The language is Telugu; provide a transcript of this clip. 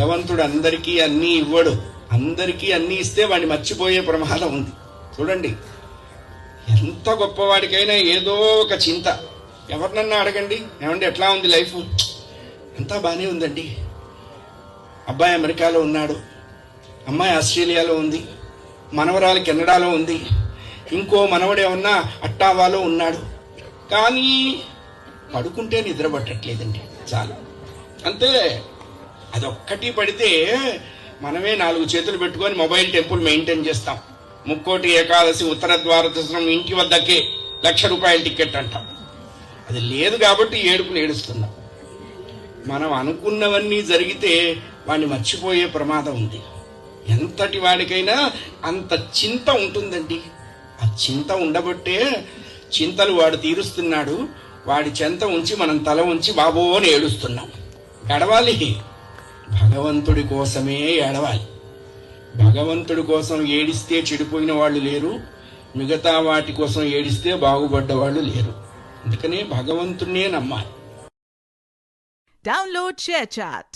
భగవంతుడు అందరికీ అన్నీ ఇవ్వడు. అందరికీ అన్నీ ఇస్తే వాడిని మర్చిపోయే ప్రమాదం ఉంది. చూడండి, ఎంత గొప్పవాడికైనా ఏదో ఒక చింత. ఎవరినన్నా అడగండి, ఏమండి ఎట్లా ఉంది లైఫ్? అంతా బాగానే ఉందండి. అబ్బాయి అమెరికాలో ఉన్నాడు, అమ్మాయి ఆస్ట్రేలియాలో ఉంది, మనవరాలు కెనడాలో ఉంది, ఇంకో మనవడేమన్నా అట్టావాలో ఉన్నాడు. కానీ పడుకుంటే నిద్ర పట్టట్లేదండి. చాలా అంతే. అదొక్కటి పడితే మనమే 4 చేతులు పెట్టుకొని మొబైల్ టెంపుల్ మెయింటైన్ చేస్తాం. ముక్కోటి ఏకాదశి ఉత్తర ద్వారదర్శనం ఇంటి వద్దకే ₹1,00,000 టికెట్ అంటాం. అది లేదు కాబట్టి ఏడుపులు ఏడుస్తున్నాం. మనం అనుకున్నవన్నీ జరిగితే వాడిని మర్చిపోయే ప్రమాదం ఉంది. ఎంతటి వాడికైనా అంత చింత ఉంటుందండి. ఆ చింత ఉండబట్టే చింతలు వాడు తీరుస్తున్నాడు. వాడి చెంత ఉంచి మనం తల ఉంచి బాబో అని ఏడుస్తున్నాం. ఏడవాలి, భగవంతుడి కోసమే ఏడవాలి. భగవంతుడి కోసం ఏడిస్తే చెడిపోయిన వాళ్ళు లేరు, మిగతా వాటి కోసం ఏడిస్తే బాగుపడ్డ వాళ్ళు లేరు. అందుకనే భగవంతుడినే నమ్మాలి. Download ShareChat.